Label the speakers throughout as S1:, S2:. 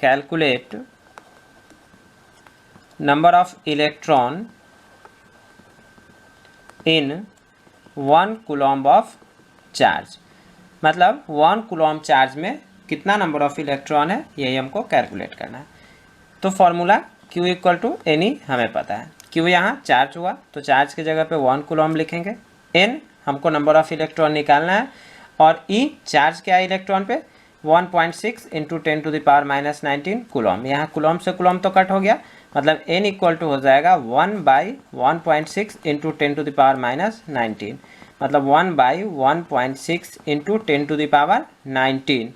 S1: Calculate number of electron in 1 coulomb of charge, मतलब 1 coulomb charge में कितना number of electron है, यही हमको कैलकुलेट करना है। तो formula Q equal to N हमें पता है। Q यहाँ चार्ज हुआ तो चार्ज की जगह पे 1 कूलम्ब लिखेंगे। N हमको नंबर ऑफ इलेक्ट्रॉन निकालना है और E चार्ज क्या है इलेक्ट्रॉन पे 1.6 इंटू 10⁻⁻19 कूलम्ब। यहाँ कूलम्ब से कूलम्ब तो कट हो गया, मतलब N इक्वल टू हो जाएगा 1/1.6 इंटू 10⁻⁻19, मतलब 1/1.6 इंटू 10⁻⁹,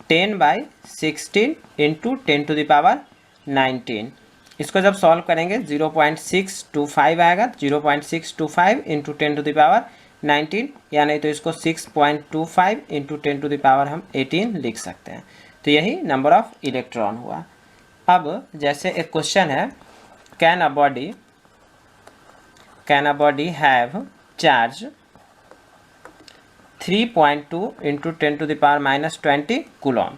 S1: 10/16 इंटू 10⁻⁹। इसको जब सॉल्व करेंगे 0.625 आएगा, 0.625 इंटू 10⁻⁹, या नहीं तो इसको 6.25 इंटू 10⁻18 लिख सकते हैं। तो यही नंबर ऑफ इलेक्ट्रॉन हुआ। अब जैसे एक क्वेश्चन है, can a body have charge 3.2 into 10⁻⁻20 coulomb.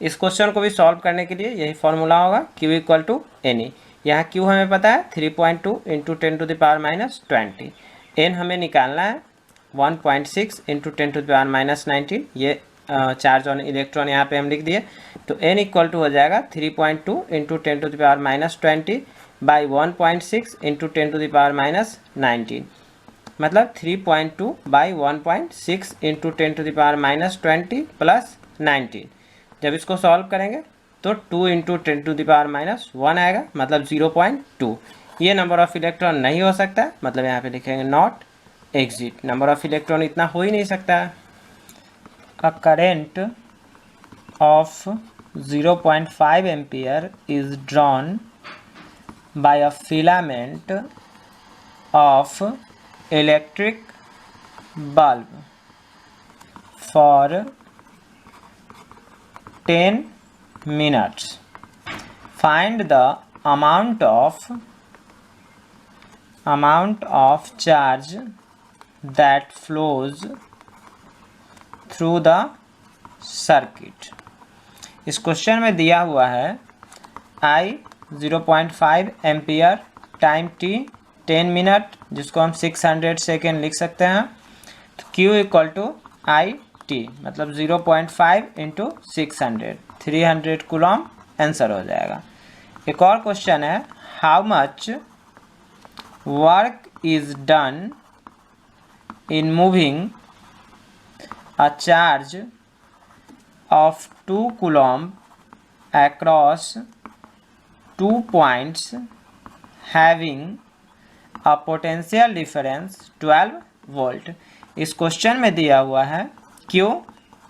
S1: इस क्वेश्चन को भी सॉल्व करने के लिए यही फॉर्मूला होगा Q इक्वल टू N। यहाँ Q हमें पता है 3.2 इंटू 10⁻⁻20, N हमें निकालना है 1.6 इंटू 10⁻⁻19, ये चार्ज ऑन इलेक्ट्रॉन यहाँ पे हम लिख दिए। तो N इक्वल टू हो जाएगा 3.2 इंटू 10⁻⁻20 बाई 1.6 इंटू 10⁻⁻19, मतलब 3.2 बाई 1.6 इंटू 10⁻⁻20 प्लस 19। जब इसको सॉल्व करेंगे तो 2 इंटू 10⁻⁻1 आएगा, मतलब 0.2। ये नंबर ऑफ इलेक्ट्रॉन नहीं हो सकता, मतलब यहाँ पे लिखेंगे not exit, number of electron इतना हो ही नहीं सकता। A current of 0.5 ampere is drawn by a filament of electric bulb for 10 minutes. Find the amount of charge that flows through the circuit. इस क्वेश्चन में दिया हुआ है I 0.5 ampere, time T 10 minute, जिसको हम 600 सेकेंड लिख सकते हैं। तो Q इक्वल टू IT, मतलब 0.5 इंटू 600, 300 कूलम्ब आंसर हो जाएगा। एक और क्वेश्चन है, how much work is done in moving a charge of 2 coulomb across 2 points having a potential difference 12 volt. इस क्वेश्चन में दिया हुआ है Q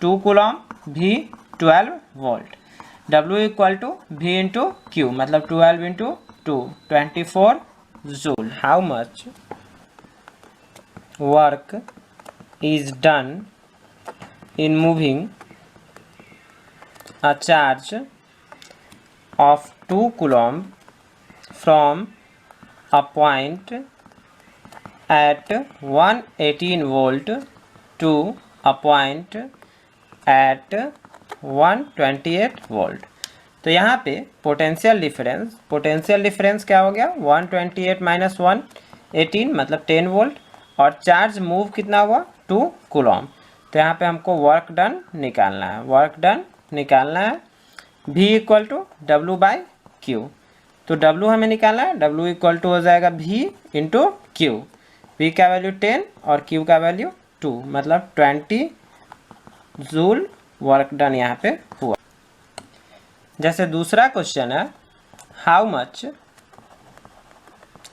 S1: 2 coulomb, V 12 volt, W equal to V into Q, मतलब 12 into 2 24 joule. How much work is done in moving a charge of 2 coulomb from a point at 118 volt to a point at 128 volt। तो यहाँ पे potential difference क्या हो गया, 128 minus 118 मतलब 10 volt, और charge move कितना हुआ 2 कूलम्ब। तो यहाँ पे हमको वर्क डन निकालना है, V equal to W by Q। तो W हमें निकालना है, W इक्वल टू हो जाएगा V इंटू Q, V का वैल्यू 10 और Q का वैल्यू 2, मतलब 20 जूल वर्क डन यहाँ पे हुआ। जैसे दूसरा क्वेश्चन है, how much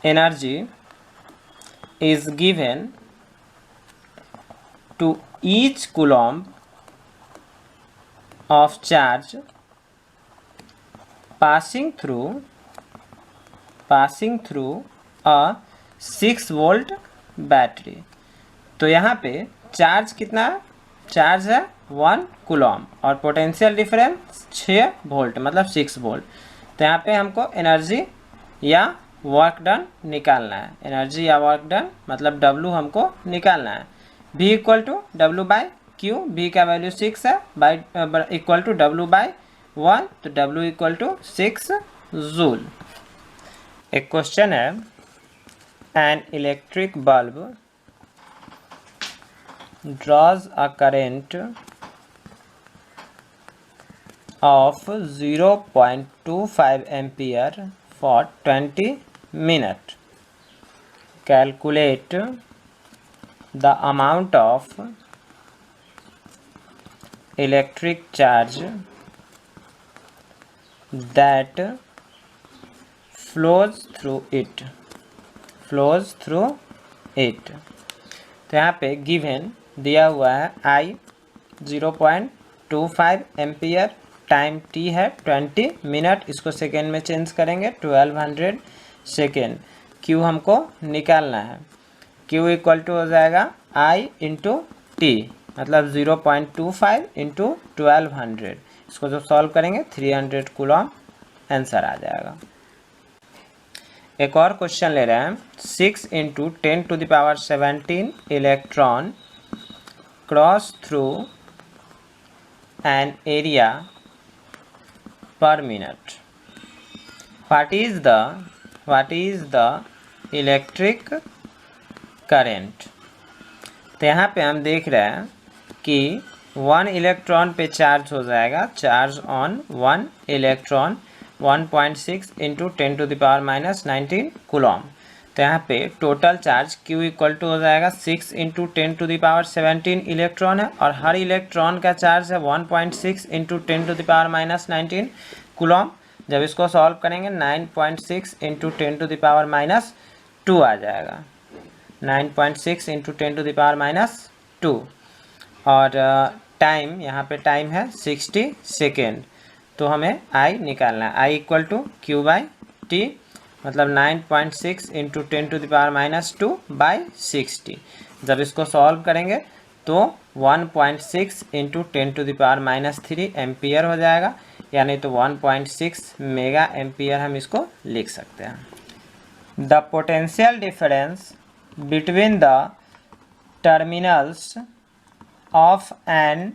S1: energy is given to each coulomb of charge passing through a 6 volt battery. तो यहाँ पे चार्ज कितना है, चार्ज है 1 कूलम्ब और पोटेंशियल डिफरेंस 6 वोल्ट मतलब 6 वोल्ट। तो यहाँ पे हमको एनर्जी या वर्क डन निकालना है, एनर्जी या वर्क डन मतलब W हमको निकालना है। V equal to W by Q, V का वैल्यू 6 है, by equal to W by 1, तो W इक्वल टू 6 जूल। एक क्वेश्चन है, an electric bulb draws a current of 0.25 ampere for 20 minutes. Calculate the amount of electric charge that flows through it. तो यहाँ पे given दिया हुआ है I 0.25 ampere, time T है 20 मिनट, इसको सेकेंड में चेंज करेंगे 1200 सेकेंड। Q हमको निकालना है, Q इक्वल टू हो जाएगा I इंटू T, मतलब 0.25 इंटू 1200, इसको जब सॉल्व करेंगे 300 कूलम आंसर आ जाएगा। एक और क्वेश्चन ले रहे हैं, 6 into 10 to the power 17 electron cross through an area per minute, what is the electric current. तो यहाँ पे हम देख रहे हैं कि 1 इलेक्ट्रॉन पे चार्ज हो जाएगा, charge on 1 electron 1.6 into 10 to the power minus 19 coulomb. तो यहाँ पे total charge Q equal to हो जाएगा 6 into 10 to the power 17 electron है, और हर इलेक्ट्रॉन का चार्ज है 1.6 into 10 to the power minus 19 coulomb. जब इसको सॉल्व करेंगे 9.6 into 10 to the power minus 2 आ जाएगा, 9.6 into 10 to the power minus 2, और टाइम यहाँ पे टाइम है 60 सेकेंड। तो हमें I निकालना है, I equal to Q by T, मतलब 9.6 into 10 to the power minus 2 by 60। जब इसको सॉल्व करेंगे तो 1.6 into 10 to the power minus 3 ampere हो जाएगा, यानी तो 1.6 मेगा एम्पियर हम इसको लिख सकते हैं। The potential difference between the terminals of an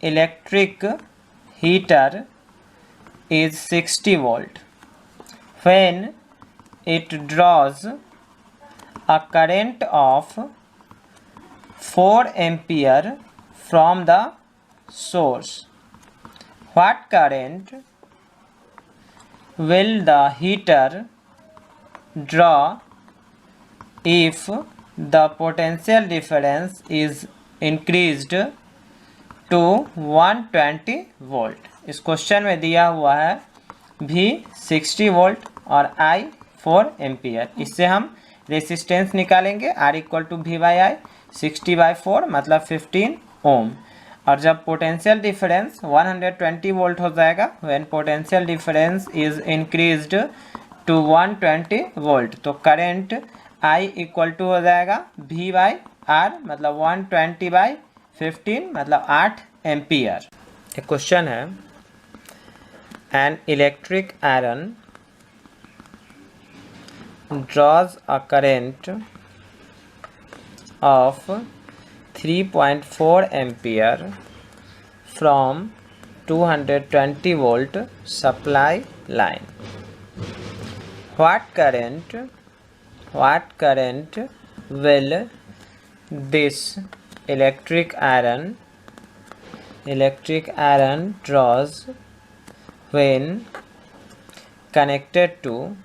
S1: electric heater is 60 volt when it draws a current of 4 ampere from the source. What current will the heater draw if the potential difference is increased to 120 volt? इस question में दिया हुआ है V 60 volt और I 4 ampere. इससे हम resistance निकालेंगे, R equal to V by I, 60 by 4 मतलब 15 ओम। और जब पोटेंशियल डिफरेंस 120 वोल्ट हो जाएगा, when potential difference is increased to 120 volt, तो करंट I इक्वल टू हो जाएगा V बाई R, मतलब 120 बाई 15 मतलब 8 एम्पियर। एक क्वेश्चन है, an electric iron draws a current of 3.4 ampere from 220 volt supply line. What current will this electric iron draws when connected to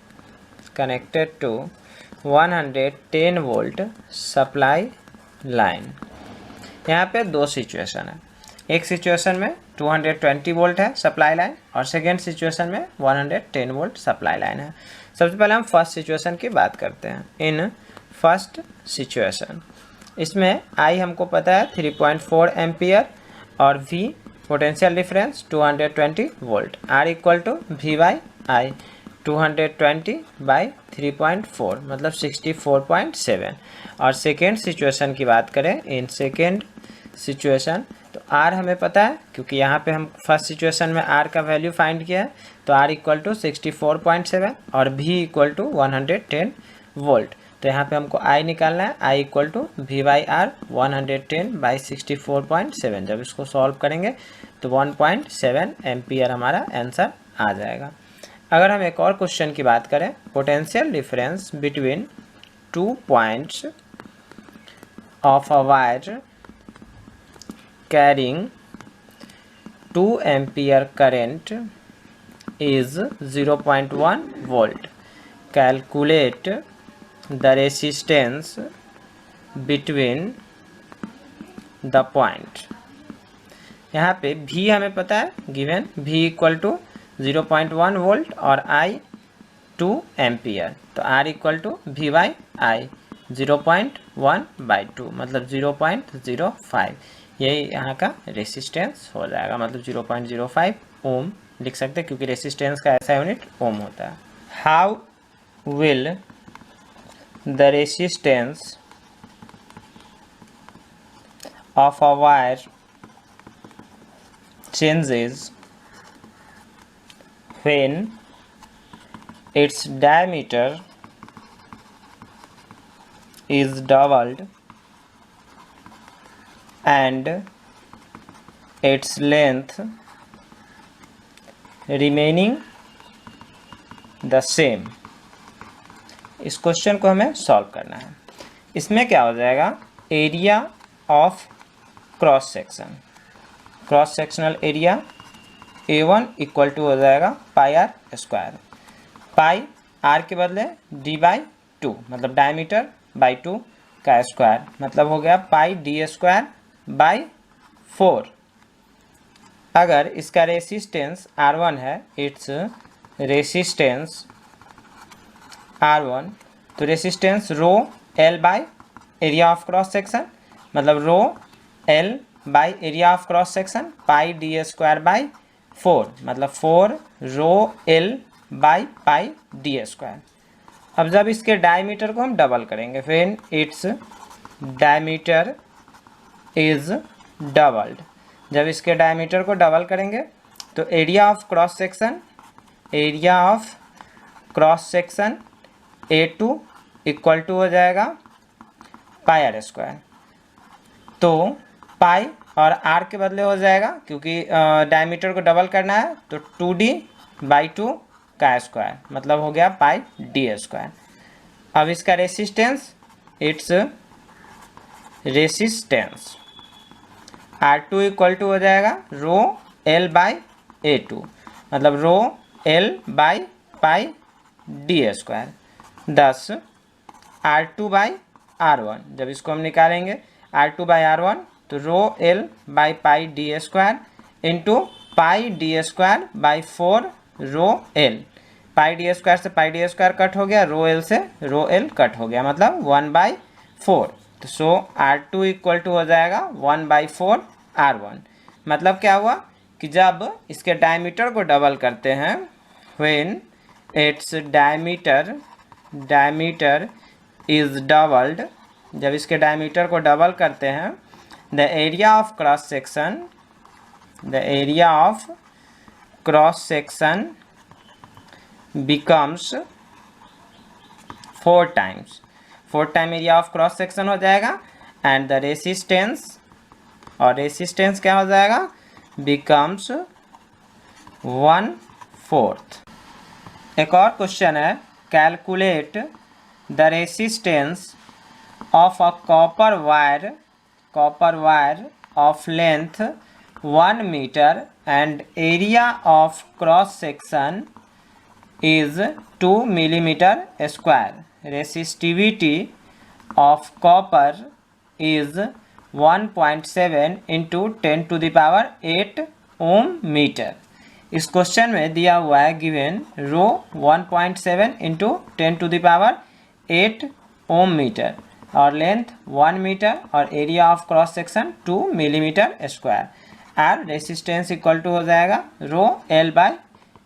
S1: 110 volt supply line। यहाँ पे दो situation है, एक situation में 220 वोल्ट है सप्लाई लाइन, और second situation में 110 volt supply line है। सबसे पहले हम फर्स्ट सिचुएशन की बात करते हैं। इन फर्स्ट सिचुएशन इसमें I हमको पता है 3.4 एम्पियर और V potential difference 220 volt, R equal to V by I, 220 by 3.4 मतलब 64.7। और सेकेंड सिचुएशन की बात करें, इन सेकेंड सिचुएशन तो आर हमें पता है, क्योंकि यहाँ पे हम फर्स्ट सिचुएशन में आर का वैल्यू फाइंड किया है, तो आर इक्वल टू 64.7 और भी इक्वल टू 110 वोल्ट। तो यहाँ पे हमको आई निकालना है, I equal to V by R 110/64.7। जब इसको सॉल्व करेंगे तो 1.7 एम्पियर हमारा आंसर आ जाएगा। अगर हम एक और क्वेश्चन की बात करें, potential difference between 2 points of a wire carrying 2 ampere current is 0.1 volt. Calculate the resistance between the point. यहाँ पे V हमें पता है given, V equal to 0.1 volt और I 2 एम्पियर, तो R equal to V by I 0.1/2 मतलब 0.05। यही यहाँ का रेसिस्टेंस हो जाएगा, मतलब 0.05 ओम लिख सकते हैं, क्योंकि रेसिस्टेंस का ऐसा यूनिट ओम होता है। How will the resistance of a wire changes when its diameter is doubled and its length remaining the same। इस क्वेश्चन को हमें सॉल्व करना है। इसमें क्या हो जाएगा, area of cross section, cross sectional area A1 equal to हो जाएगा pi R square, pi R के बदले d/2 मतलब डायमीटर बाई 2 का स्क्वायर, मतलब हो गया पाई d²/4। अगर इसका रेसिस्टेंस R1 है, इट्स रेसिस्टेंस R1, तो resistance rho L by area of cross section, मतलब rho L by area of cross section pi d²/4 मतलब 4 रो L बाई पाई d²। अब जब इसके डायमीटर को हम डबल करेंगे, when its diameter is doubled, जब इसके डायमीटर को डबल करेंगे तो area of cross section, area of cross section A2 equal to हो जाएगा पाई आर स्क्वायर। तो पाई और आर के बदले हो जाएगा, क्योंकि डायमीटर को डबल करना है, तो 2d/2 का स्क्वायर मतलब हो गया पाई d²। अब इसका resistance, its resistance R2 equal to हो जाएगा रो L बाई A2 मतलब rho L by pi d²। दस R2/R1, जब इसको हम निकालेंगे R2/R1 तो rho L by pi d² into pi d²/4 rho L, pi d² से पाई d² कट हो गया, रो L से रो L कट हो गया, मतलब 1/4। तो सो R2 इक्वल टू हो जाएगा 1/4 R1। मतलब क्या हुआ कि जब इसके डायमीटर को डबल करते हैं, when its diameter is doubled, जब इसके डायमीटर को डबल करते हैं, the area of cross section, the area of cross section becomes 4 times, 4 time area of cross section हो जाएगा, एंड द रेसिस्टेंस, और रेसिस्टेंस क्या हो जाएगा, बिकम्स 1/4। एक और क्वेश्चन है, calculate the resistance of a copper wire of length 1 meter and area of cross section is 2 millimeter square. Resistivity of copper is 1.7 into 10 to the power 8 ohm meter. इस question में दिया हुआ है given rho 1.7 into 10 to the power 8 ohm meter और length 1 meter और area of cross section 2 millimeter square, और resistance equal to हो जाएगा रो L बाई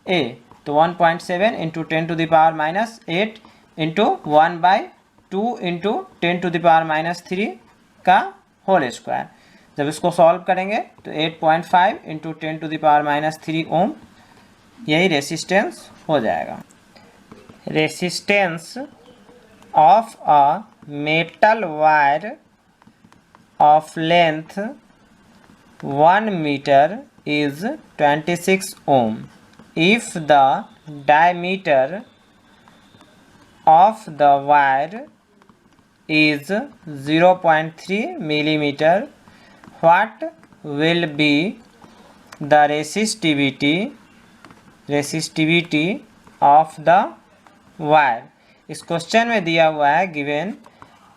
S1: A, तो 1.7 into 10 to the power -8 into 1/2 into 10 to the power -3 का whole square. जब इसको solve करेंगे तो 8.5 इंटू 10⁻³ ओम यही रेसिस्टेंस हो जाएगा। Resistance of a metal wire of length 1 meter is 26 ohm if the diameter of the wire is 0.3 millimeter. What will be the resistivity of the wire? इस question में दिया हुआ है given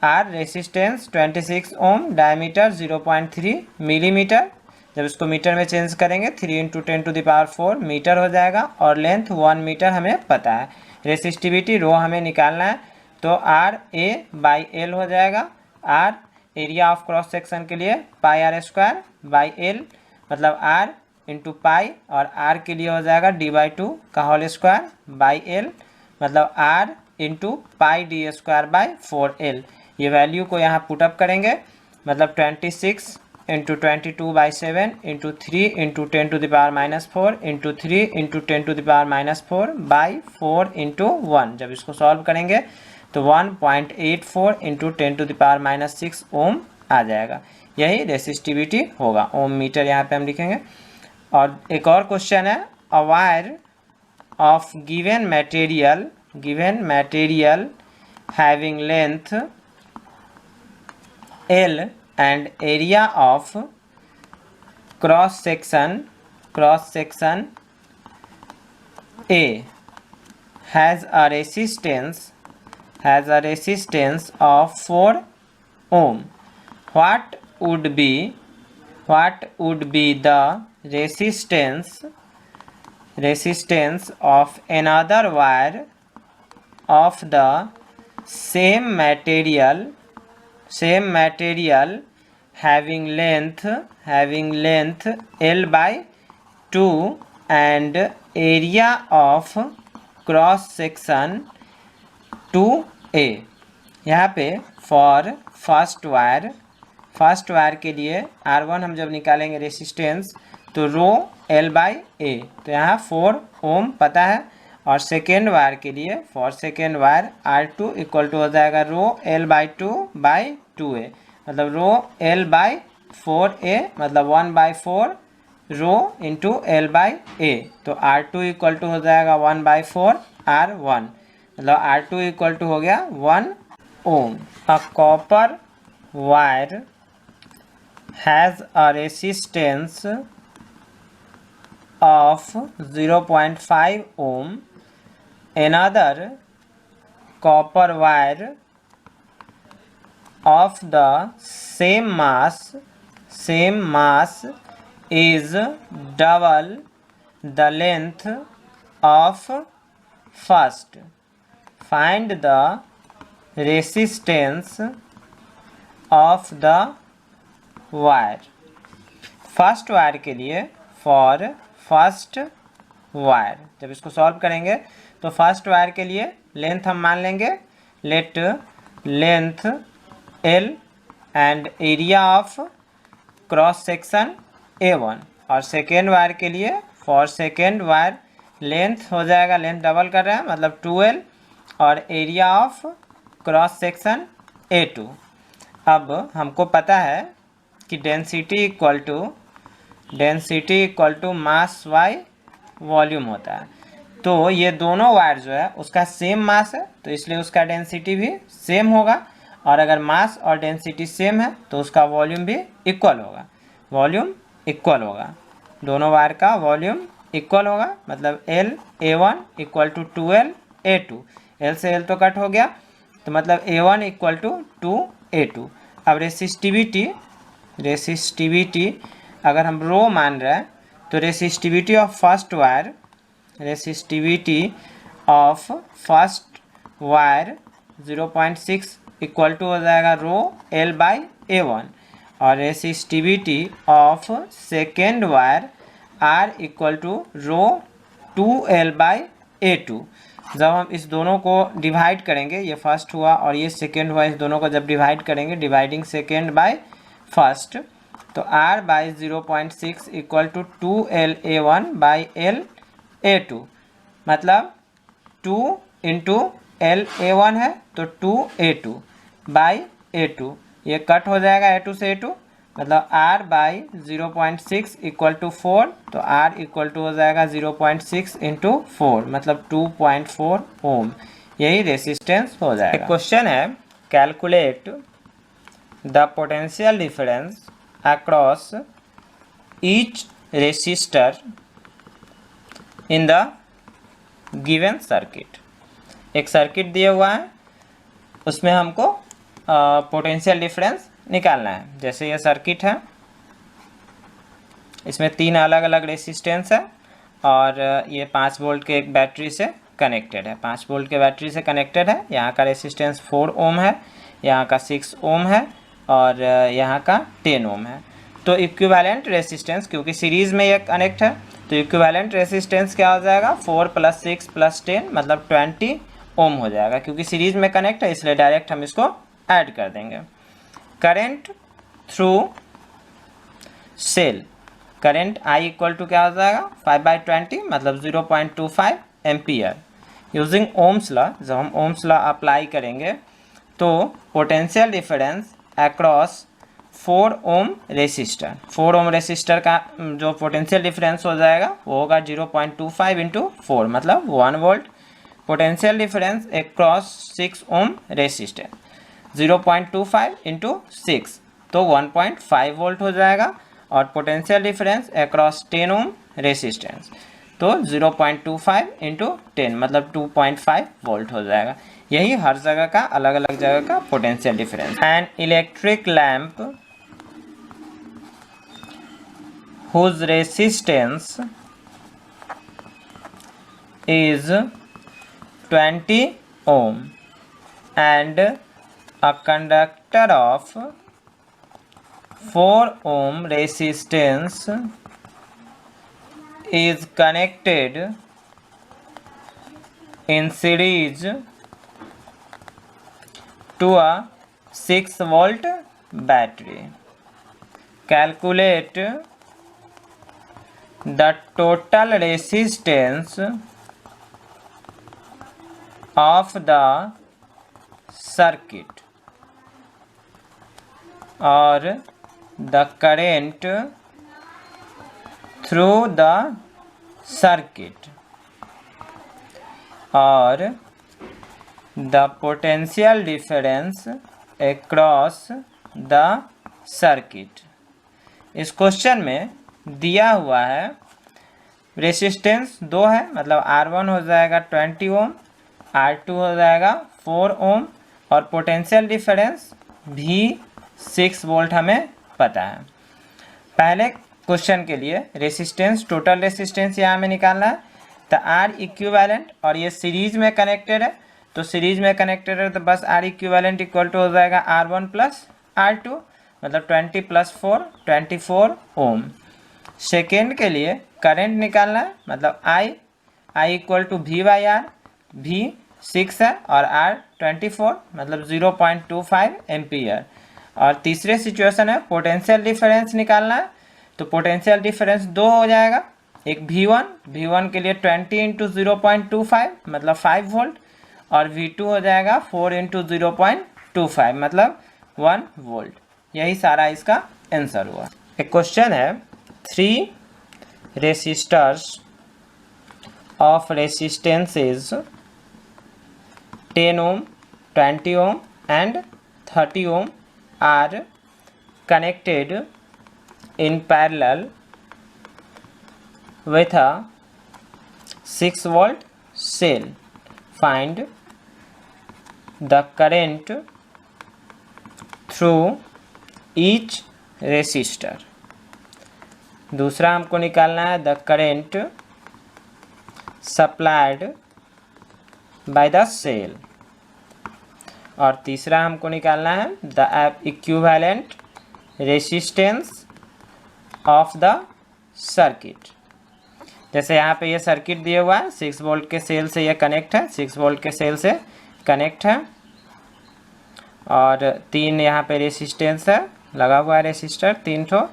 S1: R resistance 26 ohm, diameter 0.3 millimeter. जब इसको metre में change करेंगे 3 × 10⁴ metre हो जाएगा और लेंथ 1 मीटर हमें पता है। रेसिस्टिविटी रो हमें निकालना है तो RA/L हो जाएगा। R area of cross section के लिए πr²/L मतलब R × पाई और R के लिए हो जाएगा d/2 का होल स्क्वायर/L मतलब R × πd²/4L। ये वैल्यू को यहाँ पुटअप करेंगे मतलब 26 × 22/7 × 3 × 10⁻⁴ × 3 × 10⁻⁴/4 × 1। जब इसको सॉल्व करेंगे तो 1.84 × 10⁻⁶ ओम आ जाएगा। यही रेसिस्टिविटी होगा। ओम मीटर यहाँ पे हम लिखेंगे। और एक और क्वेश्चन है, a wire of given material having length L and area of cross section A has a resistance of 4 ohm. What would be the resistance of another wire of the same material having length L/2 and area of cross section 2A। यहाँ पे for first wire के लिए R1 हम जब निकालेंगे resistance तो रो L/A, तो यहाँ 4 ओम पता है। और सेकेंड वायर के लिए for second wire R2 equal to हो जाएगा रो L/2/2A मतलब रो L/4A मतलब 1/4 रो इंटू L/A। तो R2 इक्वल टू हो जाएगा 1/4 R1 मतलब R2 इक्वल टू हो गया 1 ohm. A copper wire has a resistance of 0.5 ohm. Another copper wire of the same mass is double the length of first. Find the resistance of the wire. First wire के लिए for first wire जब इसको solve करेंगे तो first wire के लिए length हम मान लेंगे late length L and area of cross section A1। और सेकेंड वायर के लिए फॉर सेकेंड वायर लेंथ हो जाएगा, लेंथ डबल कर रहे हैं मतलब 2L और area of cross section A2। अब हमको पता है कि density equal to mass by volume होता है। तो ये दोनों वायर जो है उसका सेम मास है तो इसलिए उसका डेंसिटी भी सेम होगा। और अगर मास और डेंसिटी सेम है तो उसका वॉल्यूम भी इक्वल होगा। दोनों वायर का वॉल्यूम इक्वल होगा मतलब LA1 equal to 2LA2। L से L तो कट हो गया तो मतलब A1 इक्वल टू 2A2। अब रेसिस्टिविटी अगर हम रो मान रहे हैं तो resistivity of first wire 0.6 equal to हो जाएगा रो L/A1 और resistivity of second wire R equal to rho 2L/A2। जब हम इस दोनों को डिवाइड करेंगे, ये फर्स्ट हुआ और ये सेकेंड हुआ, इस दोनों को जब डिवाइड करेंगे डिवाइडिंग सेकेंड बाय फर्स्ट तो R by 0.6 equal to 2LA1 by LA2, मतलब 2 इंटू LA1 है तो 2A2 बाई A2, ये कट हो जाएगा A2 से A2, मतलब R बाई 0.6 इक्वल टू 4, तो R इक्वल टू हो जाएगा 0.6 इंटू 4, मतलब 2.4 ओम, यही रेसिस्टेंस हो जाएगा। क्वेश्चन है, calculate the potential difference across each resistor in the given circuit. एक सर्किट दिया हुआ है, उसमें हमको पोटेंशियल डिफरेंस निकालना है। जैसे ये सर्किट है, इसमें 3 अलग अलग रेसिस्टेंस है और ये 5 वोल्ट के एक बैटरी से कनेक्टेड है, 5 वोल्ट के बैटरी से कनेक्टेड है। यहाँ का रेसिस्टेंस 4 ओम है, यहाँ का 6 ओम है और यहाँ का 10 ओम है। तो इक्विवेलेंट रेसिस्टेंस, क्योंकि सीरीज़ में ये कनेक्ट है, तो इक्विवेलेंट रेसिस्टेंस क्या हो जाएगा, 4 + 6 + 10 मतलब 20 ओम हो जाएगा। क्योंकि सीरीज़ में कनेक्ट है इसलिए डायरेक्ट हम इसको ऐड कर देंगे। Current through cell, current I equal to क्या हो जाएगा, 5/20 मतलब 0.25 एम्पियर। यूजिंग ओम्स लॉ, जब हम ओम्स लॉ अप्लाई करेंगे तो potential difference across 4 ohm resistor, 4 ohm resistor का जो पोटेंशियल डिफरेंस हो जाएगा वो होगा 0.25 इंटू 4 मतलब 1 volt. Potential difference across 6 ohm resistor 0.25 into 6 तो 1.5 वोल्ट हो जाएगा। और पोटेंशियल डिफरेंस अक्रॉस 10 ओम रेसिस्टेंस तो 0.25 इंटू 10 मतलब 2.5 वोल्ट हो जाएगा। यही हर जगह का अलग अलग जगह का potential difference. An electric lamp whose resistance is 20 ohm and a conductor of 4 ohm resistance is connected in series to a 6 volt battery. Calculate the total resistance of the circuit or the current through the circuit or the potential difference across the circuit। इस question में दिया हुआ है resistance 2 है, मतलब R1 हो जाएगा 20 ओम, R2 हो जाएगा 4 ओम और पोटेंशियल डिफरेंस भी 6 वोल्ट हमें पता है। पहले क्वेश्चन के लिए रेसिस्टेंस, टोटल रेसिस्टेंस यहाँ में निकालना है। तो R इक्विवेलेंट और ये सीरीज में कनेक्टेड है, तो सीरीज में कनेक्टेड है तो बस R इक्विवेलेंट इक्वल टू हो जाएगा R1 + R2 मतलब 20 + 4 24 ओम। सेकेंड के लिए करंट निकालना है, मतलब I equal to V/R, V 6 है और R 24 मतलब 0.25 एम्पियर। और तीसरे सिचुएशन है पोटेंशियल डिफरेंस निकालना है, तो पोटेंशियल डिफरेंस 2 हो जाएगा। एक V1 के लिए 20 इंटू 0.25 मतलब 5 वोल्ट और V2 हो जाएगा 4 इंटू 0.25 मतलब 1 वोल्ट। यही सारा इसका आंसर हुआ। एक क्वेश्चन है, 3 resistors of resistances 10 ohm, 20 ohm and 30 ohm are connected in parallel with a 6 volt cell. Find the current through each resistor. दूसरा हमको निकालना है the current supplied by the cell और तीसरा हमको निकालना है the equivalent resistance of the circuit. जैसे यहाँ पे ये सर्किट दिया हुआ है, 6 वोल्ट के सेल से ये कनेक्ट है, 6 वोल्ट के सेल से कनेक्ट है और 3 यहाँ पे रेसिस्टेंस है लगा हुआ है रेसिस्टर 3 ठो,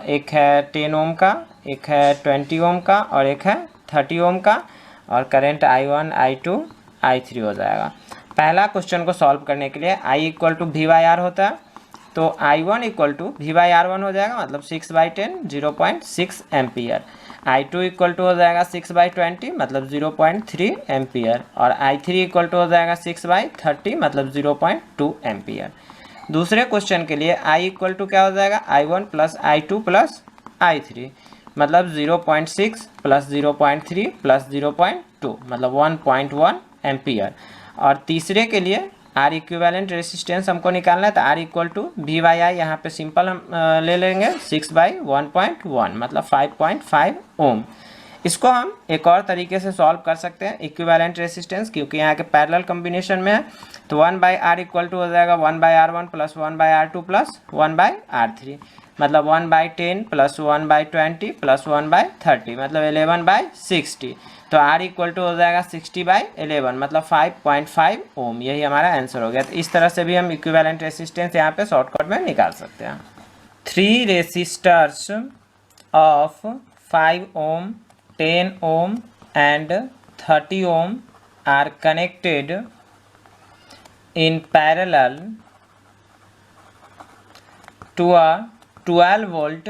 S1: एक है 10 ओम का, एक है 20 ओम का और एक है 30 ओम का, और करंट I1 I2 I3 हो जाएगा। पहला क्वेश्चन को सॉल्व करने के लिए I इक्वल टू V/R होता है, तो I1 इक्वल टू V/R1 हो जाएगा, मतलब 6/10 0.6 एम्पियर। I2 इक्वल टू हो जाएगा 6/20 मतलब 0.3 एम्पियर, और I3 इक्वल टू हो जाएगा 6/30 मतलब 0.2 एम्पियर। दूसरे क्वेश्चन के लिए I इक्वल टू क्या हो जाएगा, I1 plus I2 plus I3 मतलब 0.6 प्लस 0.3 प्लस 0.2 मतलब 1.1 एम्पियर। और तीसरे के लिए आर इक्विवेलेंट रेसिस्टेंस हमको निकालना है, तो आर इक्वल टू V/I यहाँ पे सिंपल हम ले लेंगे 6/1.1 मतलब 5.5 ओम। इसको हम एक और तरीके से सॉल्व कर सकते हैं इक्विवेलेंट रेसिस्टेंस, क्योंकि यहाँ के पैरेलल कॉम्बिनेशन में है, तो 1/R इक्वल टू हो जाएगा 1/R1 plus 1/R2 plus 1/R3 मतलब 1/10 प्लस 1/20 प्लस 1/30 मतलब 11/60। तो R इक्वल टू हो जाएगा 60/11 मतलब 5.5 ओम। यही हमारा आंसर हो गया। तो इस तरह से भी हम इक्विवेलेंट रेसिस्टेंस यहाँ पे शॉर्टकट में निकाल सकते हैं। 3 resistors of 5 ohm 10 ohm and 30 ohm are connected in parallel to a 12 volt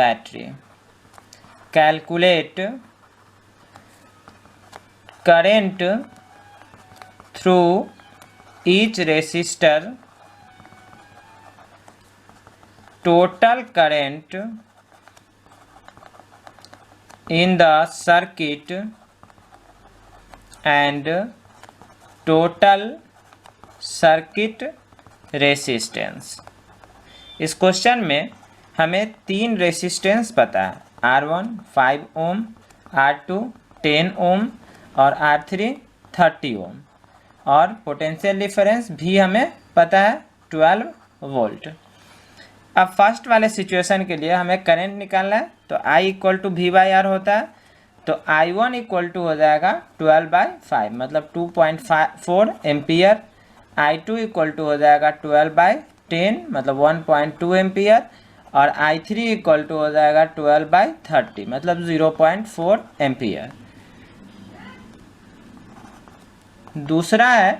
S1: battery. Calculate current through each resistor. Total current in the circuit and total circuit resistance। इस question में हमें 3 resistance पता है, R1 5 ओम, R2 10 ओम और R3 30 ओम, और potential difference भी हमें पता है 12 वोल्ट। अब फर्स्ट वाले सिचुएशन के लिए हमें करंट निकालना है, तो I इक्वल टू V/R होता है, तो I1 इक्वल टू हो जाएगा 12/5 मतलब 2.4 एम्पियर, I2 इक्वल टू हो जाएगा 12/10 मतलब 1.2 एम्पियर, और I3 इक्वल टू हो जाएगा 12/30 मतलब 0.4 एम्पियर। दूसरा है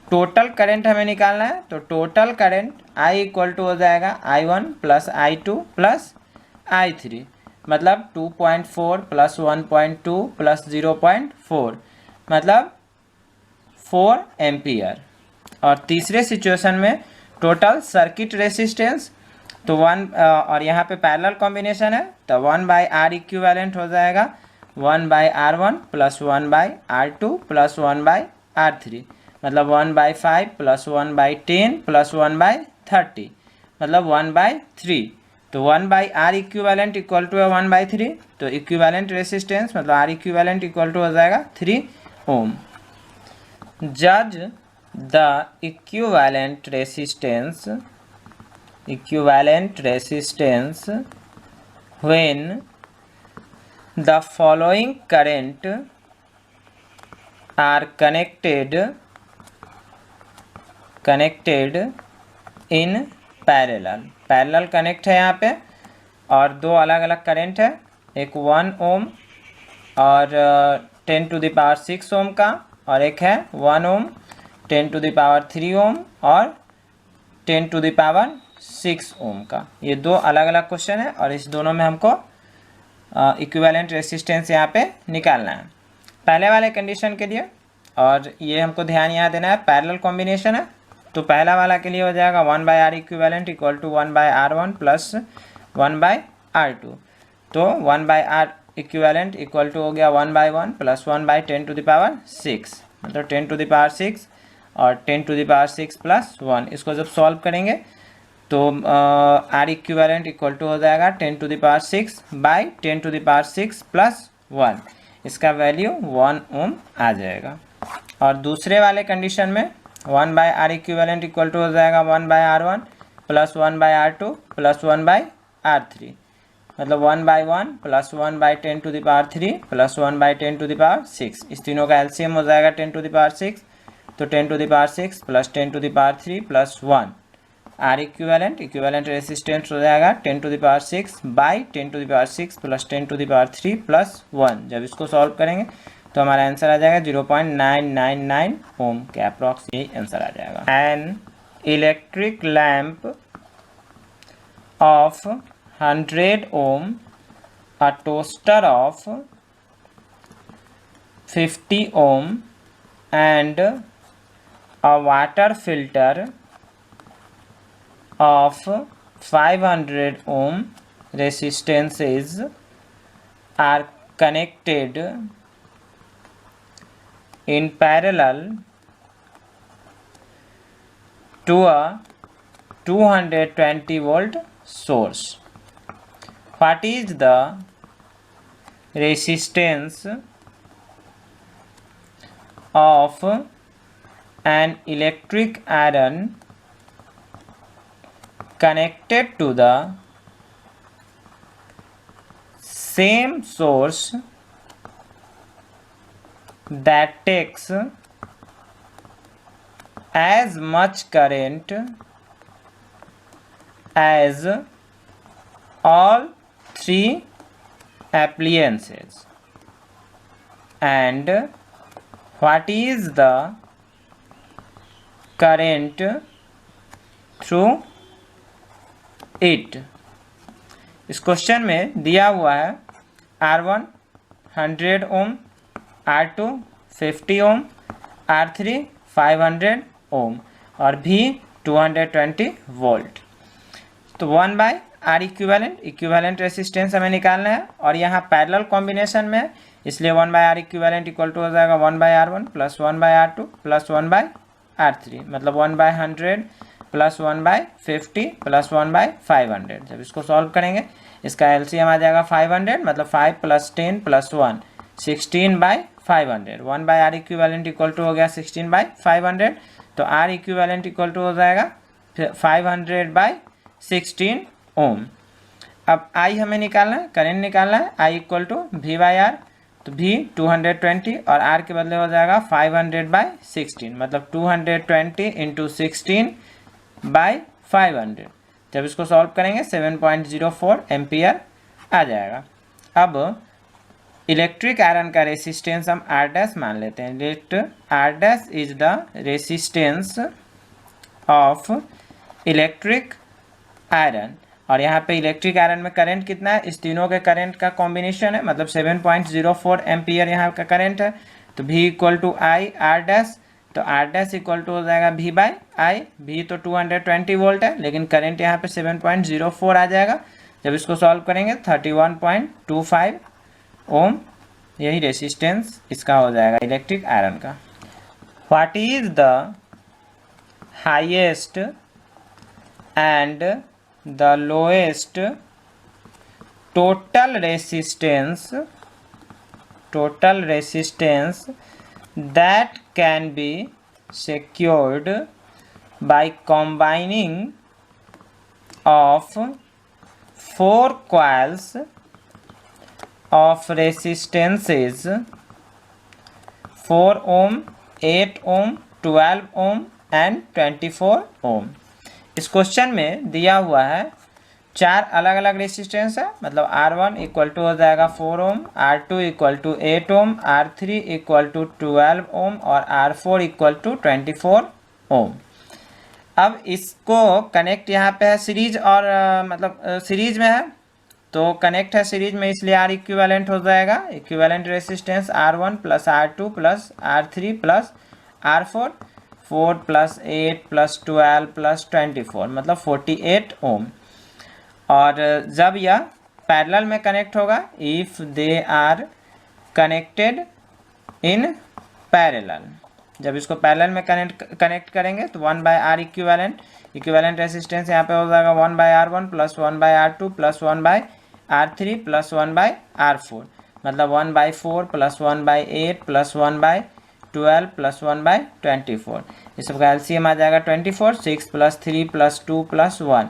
S1: टोटल करंट हमें निकालना है, तो total current I equal to हो जाएगा I1 plus I2 plus I3 मतलब 2.4 प्लस 1.2 प्लस 0.4 मतलब 4 एम्पियर। और तीसरे सिचुएशन में टोटल सर्किट रेसिस्टेंस, तो और यहाँ पे पैरेलल कॉम्बिनेशन है, तो 1/R इक्विवेलेंट हो जाएगा 1/R1 plus 1/R2 plus 1/R3 मतलब 1/5 प्लस 1/10 प्लस 1/30 मतलब 1/3। तो 1/R इक्विवेलेंट इक्वल टू है 1/3, तो इक्विवेलेंट रेसिस्टेंस मतलब R इक्विवेलेंट इक्वल टू हो जाएगा 3 ओम। जज the equivalent resistance when the following current are connected in parallel connect है यहाँ पे, और 2 अलग अलग करंट है, एक 1 ओम और 10⁻6 ओम का, और एक है 1 ओम 10⁻3 ओम और 10⁻6 ओम का। ये 2 अलग अलग क्वेश्चन है, और इस दोनों में हमको इक्विवेलेंट रेसिस्टेंस यहाँ पे निकालना है पहले वाले कंडीशन के लिए। और ये हमको ध्यान यहाँ देना है, पैरेलल कॉम्बिनेशन है, तो पहला वाला के लिए हो जाएगा 1/R equivalent equal to 1/R1 plus 1/R2, तो 1/R इक्विवेलेंट इक्वल टू हो गया 1/1 प्लस 1/10⁻6 मतलब 10⁻6 और 10⁻6 प्लस 1। इसको जब सॉल्व करेंगे तो R इक्विवेलेंट इक्वल टू हो जाएगा 10⁻6/10⁻6 प्लस 1, इसका वैल्यू 1 ओम आ जाएगा। और दूसरे वाले कंडीशन में 1/R इक्विवेलेंट इक्वल टू हो जाएगा 1/R1 plus 1/R2 plus 1/R3 मतलब 1/1 प्लस 1/10⁻3 प्लस 1/10⁻6। इस तीनों का एलसीएम हो जाएगा 10⁻6, तो 10⁻6 plus 10⁻3 plus 1 R equivalent resistance हो जाएगा 10 to the power 6 by 10 to the power 6 plus 10 to the power 3 plus 1। जब इसको सॉल्व करेंगे तो हमारा आंसर आ जाएगा 0.999 ओम के अप्रॉक्स, यही आंसर आ जाएगा। An electric lamp of 100 ohm, a toaster of 50 ohm and a water filter of 500 ohm resistances are connected in parallel to a 220 volt source. What is the resistance of an electric iron connected to the same source that takes as much current as all three appliances, and what is the current through it? इस question में दिया हुआ है R1 100 ओम, R2 50 ओम, R3 500 ohm और V 220 volt. तो 1 by R equivalent resistance हमें निकालना है और यहाँ पैरेलल कॉम्बिनेशन में है, इसलिए 1 by R equivalent equal to हो जाएगा 1 by R1 plus 1 by R2 plus 1 by R3, मतलब 1 by 100 plus 1 by 50 plus 1 by 500। जब इसको सॉल्व करेंगे इसका एलसीएम आ जाएगा 500, मतलब 5 plus 10 plus 1 16 by 500। 1 by R equivalent equal to हो गया 16 बाय 500, तो आर इक्विवेलेंट इक्वल टू हो जाएगा 500 बाय 16 ओम। अब आई हमें निकालना है, करंट निकालना है, I equal to V by R, तो वी 220 और आर के बदले हो जाएगा 500 बाय 16, मतलब 220 इंटू 16 बाय 500। जब इसको सॉल्व करेंगे 7.04 एम्पियर आ जाएगा। अब इलेक्ट्रिक आयरन का रेसिस्टेंस हम आर डैश मान लेते हैं। Let R dash is the resistance of electric iron, और यहाँ पे इलेक्ट्रिक आयरन में करंट कितना है, इस तीनों के करंट का कॉम्बिनेशन है, मतलब 7.04 एम्पियर यहाँ का करंट है। तो V equal to I R dash, तो आर डैश इक्वल टू हो जाएगा V बाई आई। V तो 220 वोल्ट है लेकिन करंट यहाँ पे 7.04 आ जाएगा। जब इसको सॉल्व करेंगे 31.25 ओम, यही रेसिस्टेंस इसका हो जाएगा इलेक्ट्रिक आयरन का। What is the highest and the lowest total resistance that can be secured by combining of 4 coils of resistances 4 ohm, 8 ohm, 12 ohm and 24 ohm। इस क्वेश्चन में दिया हुआ है 4 अलग अलग रेसिस्टेंस है, मतलब R1 इक्वल टू हो जाएगा 4 ohm, R2 equal to 8 ohm, R3 equal to 12 ohm और R4 इक्वल टू 24 ओम। अब इसको कनेक्ट यहाँ पे है सीरीज और मतलब सीरीज में है, तो कनेक्ट है सीरीज में, इसलिए R इक्विवेलेंट हो जाएगा। Equivalent resistance R1 plus R2 plus R3 plus R4, 4 plus 8 plus 12 plus 24, मतलब 48 ओम। और जब यह पैरेलल में कनेक्ट होगा, if they are connected in parallel, जब इसको पैरेलल में कनेक्ट करेंगे तो 1 बाय आर इक्विवेलेंट रेसिस्टेंस यहाँ पे हो जाएगा 1 by R1 plus 1 by R2 plus 1 by R3 plus 1 by R4, मतलब 1 by 4 plus 1 by 8 plus 1 by 12 plus 1 by 24। इस सब का एलसीएम आ जाएगा 24, 6 प्लस 3 प्लस 2 प्लस 1,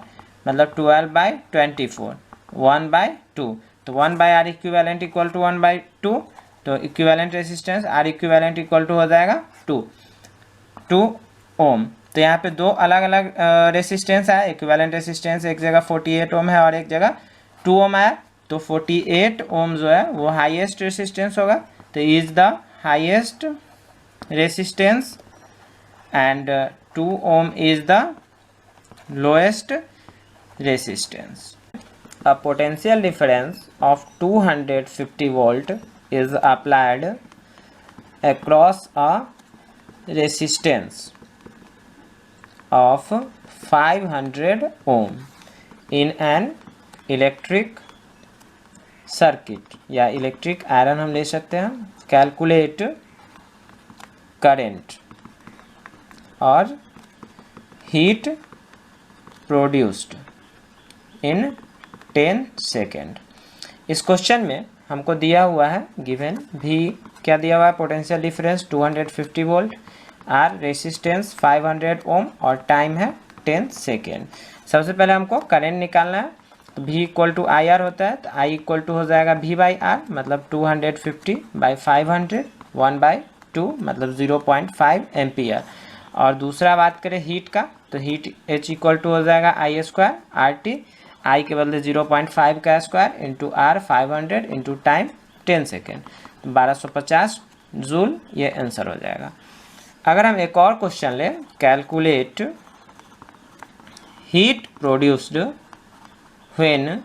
S1: मतलब 12 बाय 24, 1 बाय 2। तो 1 by R equivalent equal to 1 by 2, तो equivalent resistance R equivalent equal to हो जाएगा 2 ओम। तो यहाँ पे दो अलग अलग रेसिस्टेंस है, इक्विवेलेंट रेसिस्टेंस, एक जगह 48 ओम है और एक जगह 2 ओम है। तो 48 ओम जो है वो हाईएस्ट रेसिस्टेंस होगा, तो is the highest resistance and 2 ohm is the lowest resistance. A potential difference of 250 volt is applied across a resistance of 500 ohm in an electric circuit या इलेक्ट्रिक आयरन हम ले सकते हैं। कैलकुलेट करंट और heat produced in 10 second. इस question में हमको दिया हुआ है गिवन भी क्या दिया हुआ है, potential difference 250 volt, R resistance 500 ohm और टाइम है 10 सेकेंड। सबसे पहले हमको करंट निकालना है, तो V equal to I R होता है, तो I इक्वल टू हो जाएगा V बाई आर, मतलब 250 बाई 500 1/2 मतलब 0.5 एम्पियर। और दूसरा बात करें हीट का, तो हीट H इक्वल टू हो जाएगा I square R T, I के बदले 0.5 का square into R 500 into time 10 second, तो 1250 जूल ये आंसर हो जाएगा। अगर हम एक और क्वेश्चन लें, calculate heat produced when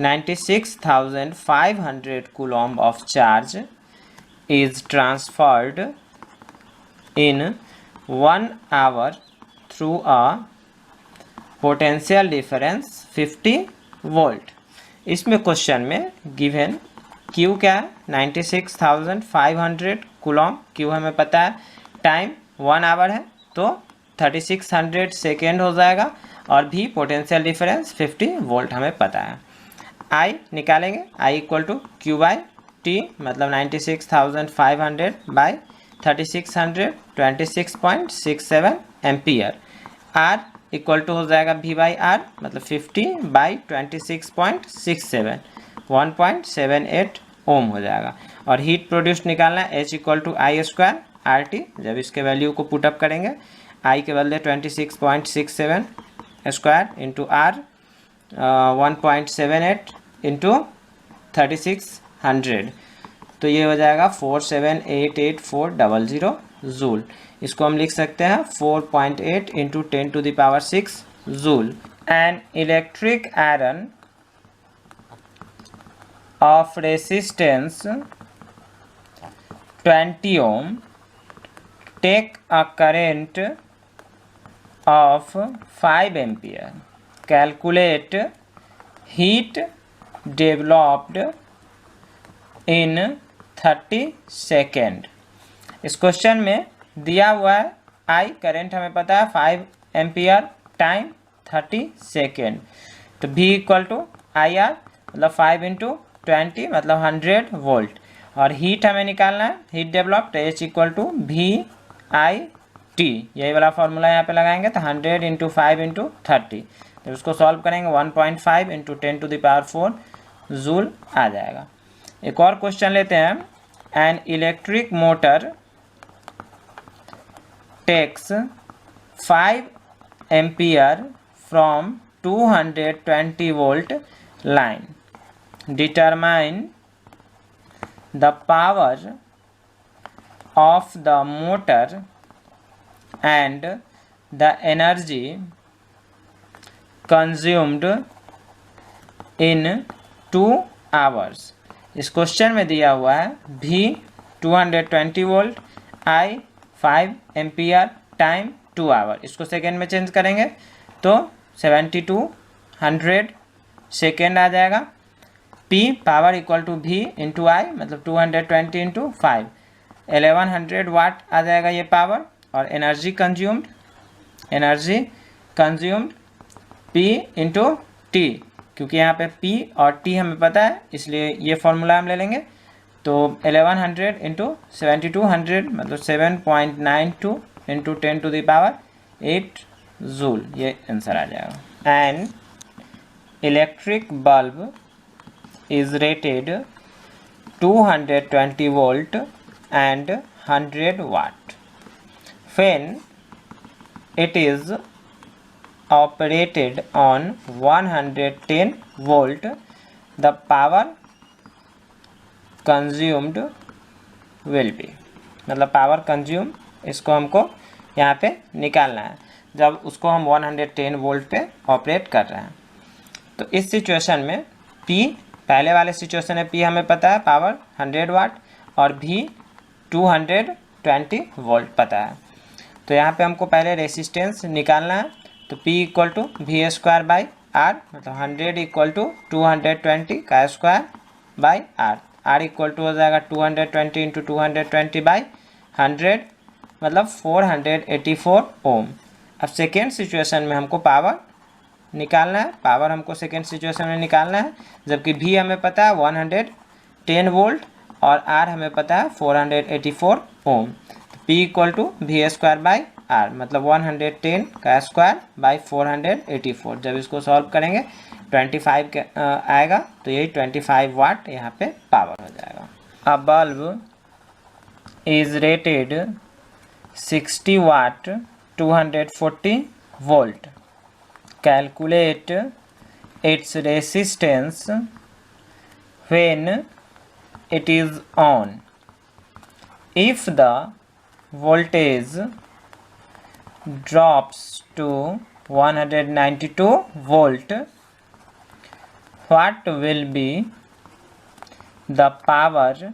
S1: 96,500 coulomb of charge is transferred in 1 hour through a potential difference 50 volt. इसमें क्वेश्चन में गिवन Q क्या है, 96,500 कूलॉम, Q हमें पता है, टाइम 1 आवर है तो 3600 सेकेंड हो जाएगा, और भी पोटेंशियल डिफरेंस 50 वोल्ट हमें पता है। I निकालेंगे, I equal to Q by T, मतलब 96,500 बाई 3600 26.67 एम्पियर। R इक्वल टू हो जाएगा V बाई आर, मतलब 50 बाई 26.67 1.78 ओम हो जाएगा। और हीट प्रोड्यूस निकालना है, H equal to I square R T, जब इसके वैल्यू को पुटअप करेंगे I के बदले 26.67 स्क्वायर इंटू आर 1.78 इंटू 3600, तो ये हो जाएगा 4788,400 जूल। इसको हम लिख सकते हैं 4.8 into 10 to the power 6 joule. An electric iron of resistance 20 ohm take a current of 5 ampere. Calculate heat developed in 30 second. इस क्वेश्चन में दिया हुआ है I करंट हमें पता है 5 एम्पियर, टाइम 30 सेकेंड, तो V equal to I R मतलब 5 इंटू 20 मतलब 100 वोल्ट, और हीट हमें निकालना है, heat developed H equal to V I T, यही वाला फॉर्मूला यहाँ पे लगाएंगे, तो 100 इंटू 5 इंटू 30, तो उसको सॉल्व करेंगे 1.5 into 10 to the power 4 joule आ जाएगा। एक और क्वेश्चन लेते हैं, an electric motor takes 5 ampere from 220 volt line, determine the power of the motor and the energy consumed in 2 hours. इस क्वेश्चन में दिया हुआ है V 220 volt, I 5 ampere, time 2 hour. इसको सेकेंड में चेंज करेंगे तो 7200 सेकेंड आ जाएगा। P power equal to V into आई, मतलब 220 इंटू 5 1100 वाट आ जाएगा ये पावर। और energy consumed P into T, क्योंकि यहाँ पे P और T हमें पता है इसलिए ये फॉर्मूला हम ले लेंगे, तो 1100 इंटू 7200 मतलब 7.92 into 10 to the power 8 joule, ये आंसर आ जाएगा। And electric bulb is rated 220 volt and 100 watt. When it is operated on 110 volt, the power consumed will be, मतलब पावर कंज्यूम इसको हमको यहाँ पे निकालना है जब उसको हम 110 वोल्ट पे ऑपरेट कर रहे हैं। तो इस सिचुएशन में P, पहले वाले सिचुएशन में P हमें पता है पावर 100 वाट और V 220 वोल्ट पता है। तो यहाँ पे हमको पहले रेसिस्टेंस निकालना है। तो P equal to V square by R, मतलब 100 इक्वल टू 220 का square by R. R equal to हो जाएगा 220 इंटू 220 बाई 100, मतलब 484 ओम। अब सेकेंड सिचुएशन में हमको पावर निकालना है, पावर हमको सेकेंड सिचुएशन में निकालना है, जबकि V हमें पता है 110 वोल्ट और R हमें पता है 484 ओम। तो P equal to V square by R, मतलब 110 का स्क्वायर बाई 484। जब इसको सॉल्व करेंगे 25 आएगा, तो यही 25 वाट यहाँ पे पावर हो जाएगा। A bulb is rated 60 watt 240 volt. Calculate its resistance when it is on. If the voltage drops to 192 volt, what will be the power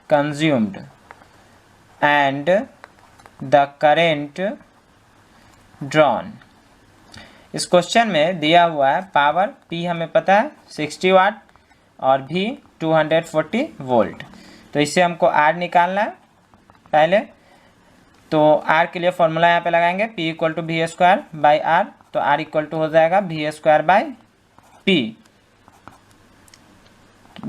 S1: consumed and the current drawn? इस question में दिया हुआ है power P हमें पता है 60 वाट और V 240 volt. तो इससे हमको R निकालना है पहले। तो R के लिए फॉर्मूला यहाँ पे लगाएंगे, P equal to V square by R. तो R इक्वल टू हो जाएगा V square by P।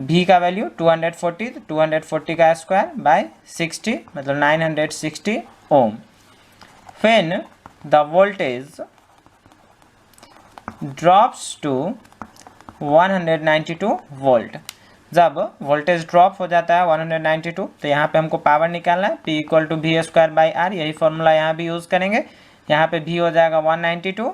S1: V का वैल्यू 240, तो 240 का स्क्वायर बाई 60, मतलब 960 ohm. When the voltage drops to 192 volt, जब वोल्टेज ड्रॉप हो जाता है 192, तो यहाँ पे हमको पावर निकालना है। P equal to V square by R, यही फॉर्मूला यहाँ भी यूज़ करेंगे। यहाँ पे V हो जाएगा 192,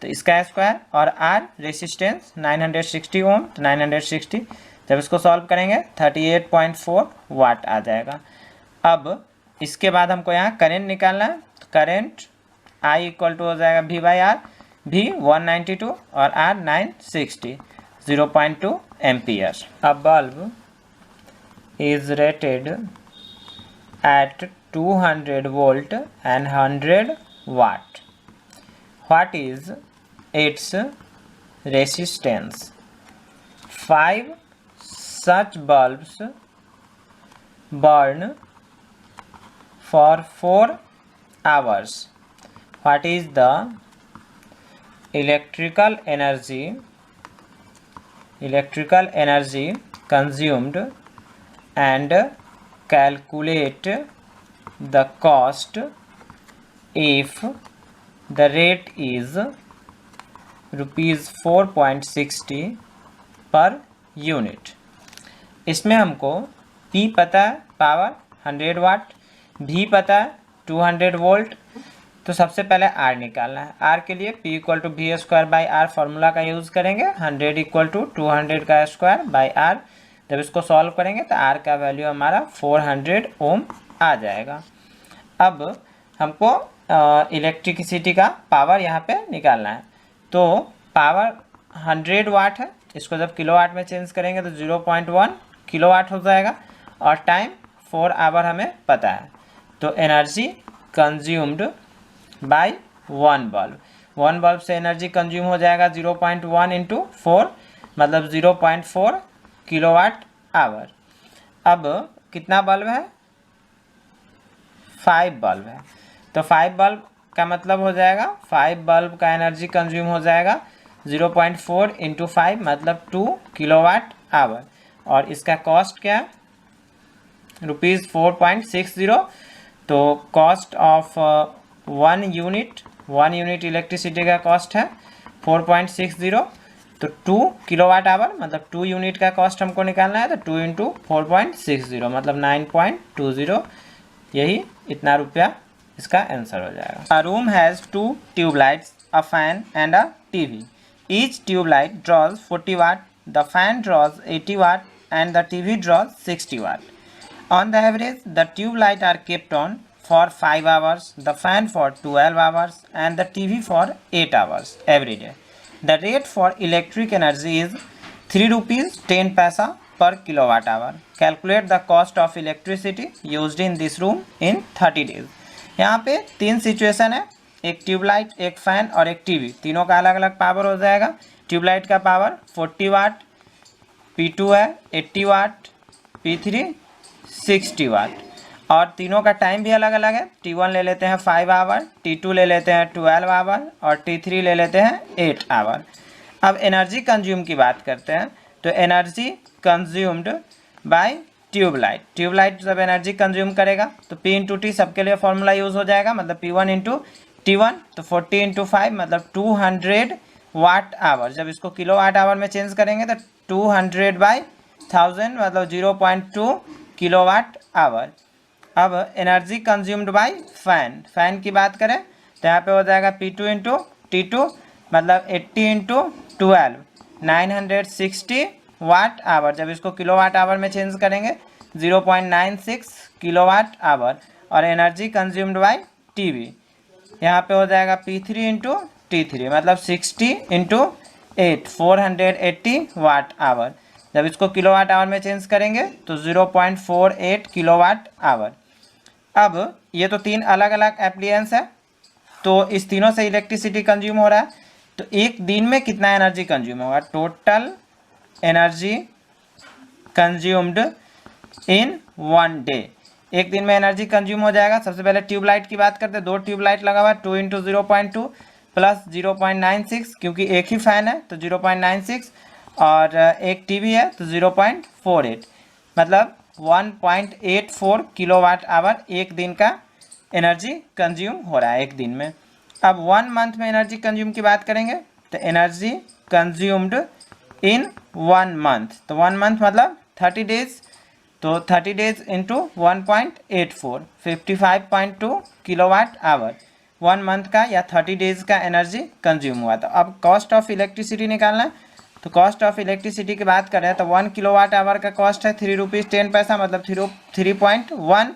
S1: तो इसका स्क्वायर, और R रेसिस्टेंस 960 ओम, तो 960 जब इसको सॉल्व करेंगे 38.4 वाट आ जाएगा। अब इसके बाद हमको यहाँ करंट निकालना है। तो करंट I इक्वल टू हो जाएगा V बाई आर, V 192 और R 960, 0.2 ampere. A bulb is rated at 200 volt and 100 watt. What is its resistance? 5 such bulbs burn for 4 hours. What is the electrical energy consumed, and calculate the cost if the rate is rupees 4.60 per unit. इसमें हमको P पता है power 100 वाट, V पता है 200 volt. तो सबसे पहले R निकालना है। R के लिए P equal to V square by R formula का यूज़ करेंगे। 100 इक्वल टू 200 का स्क्वायर बाई आर। जब इसको सॉल्व करेंगे तो R का वैल्यू हमारा 400 ओम आ जाएगा। अब हमको इलेक्ट्रिसिटी का पावर यहाँ पे निकालना है। तो पावर 100 वाट है, इसको जब किलोवाट में चेंज करेंगे तो 0.1 किलोवाट हो जाएगा, और टाइम 4 आवर हमें पता है। तो energy consumed by one bulb से एनर्जी कंज्यूम हो जाएगा 0.1 इंटू 4, मतलब 0.4 किलोवाट आवर। अब कितना बल्ब है? 5 बल्ब है। तो 5 बल्ब का मतलब हो जाएगा 5 बल्ब का एनर्जी कंज्यूम हो जाएगा 0.4 इंटू 5, मतलब 2 किलोवाट आवर। और इसका कॉस्ट क्या है? रुपीज़ 4.60। तो कॉस्ट ऑफ 1 यूनिट इलेक्ट्रिसिटी का कॉस्ट है 4.60। तो 2 किलोवाट आवर, मतलब 2 यूनिट का कॉस्ट हमको निकालना है। तो 2 इंटू 4.60, मतलब 9.20, यही इतना रुपया इसका आंसर हो जाएगा। A room has 2 tube lights, a fan and a TV. Each tube light draws 40 watt, the fan draws 80 watt and the TV draws 60 watt. On the average, the tube light are kept on for 5 hours, the fan for 12 hours and the TV for 8 hours every day. The rate for electric energy is 3 rupees 10 paisa per kilowatt hour. Calculate the cost of electricity used in this room in 30 days. यहाँ पे 3 situation है, एक tubelight, एक fan और एक TV. तीनों का अलग अलग पावर हो जाएगा। ट्यूबलाइट का पावर 40 वाट, P2 है 80 वाट, P3 60 वाट, और तीनों का टाइम भी अलग अलग है। T1 ले लेते हैं 5 आवर, T2 ले लेते हैं 12 आवर और T3 ले लेते हैं 8 आवर। अब एनर्जी कंज्यूम की बात करते हैं, तो energy consumed by tube light, tube light जब एनर्जी कंज्यूम करेगा तो P इंटू टी सबके लिए फॉर्मूला यूज़ हो जाएगा, मतलब P1 इंटू T1, तो 40 इंटू 5 मतलब 200 वाट आवर। जब इसको किलो वाट आवर में चेंज करेंगे तो 200 बाई 1000 मतलब 0.2 किलोवाट आवर। अब energy consumed by fan, fan की बात करें तो यहाँ पे हो जाएगा P2 इंटू T2 मतलब 80 इंटू 12 960 वाट आवर। जब इसको किलोवाट आवर में चेंज करेंगे 0.96 किलोवाट आवर। और एनर्जी कंज्यूम्ड बाय टीवी यहाँ पे हो जाएगा P3 इंटू T3 मतलब 60 इंटू 8 480 वाट आवर। जब इसको किलोवाट आवर में चेंज करेंगे तो 0.48 किलोवाट आवर। अब ये तो 3 अलग अलग एप्लियंस है, तो इस तीनों से इलेक्ट्रिसिटी कंज्यूम हो रहा है, तो एक दिन में कितना एनर्जी कंज्यूम होगा? टोटल एनर्जी कंज्यूम्ड इन 1 डे, एक दिन में एनर्जी कंज्यूम हो जाएगा। सबसे पहले ट्यूबलाइट की बात करते हैं, 2 ट्यूबलाइट लगा हुआ है, 2 इंटू 0.2 प्लस 0.96 क्योंकि एक ही फैन है तो 0.96 और एक टीवी है तो 0.48 मतलब 1.84 किलोवाट आवर एक दिन का एनर्जी कंज्यूम हो रहा है एक दिन में। अब 1 मंथ में एनर्जी कंज्यूम की बात करेंगे तो एनर्जी कंज्यूम्ड इन 1 मंथ, तो 1 मंथ मतलब 30 डेज, तो 30 days into 1.84 55.2 kilowatt hour 1 month का या 30 डेज का एनर्जी कंज्यूम हुआ था। अब कॉस्ट ऑफ इलेक्ट्रिसिटी निकालना है, तो कॉस्ट ऑफ इलेक्ट्रिसिटी की बात करें तो 1 किलोवाट आवर का कॉस्ट है 3 रुपीज़ 10 पैसा मतलब 3.1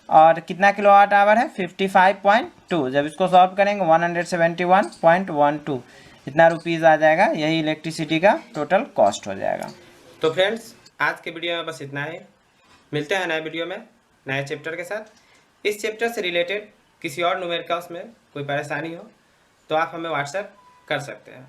S1: और कितना किलोवाट आवर है 55.2। जब इसको सॉल्व करेंगे 171.12 इतना रुपीज़ आ जाएगा, यही इलेक्ट्रिसिटी का टोटल कॉस्ट हो जाएगा। तो फ्रेंड्स आज के वीडियो में बस इतना ही, मिलते हैं नए वीडियो में नए चैप्टर के साथ। इस चैप्टर से रिलेटेड किसी और न्यूमेरिकल्स में कोई परेशानी हो तो आप हमें व्हाट्सएप कर सकते हैं।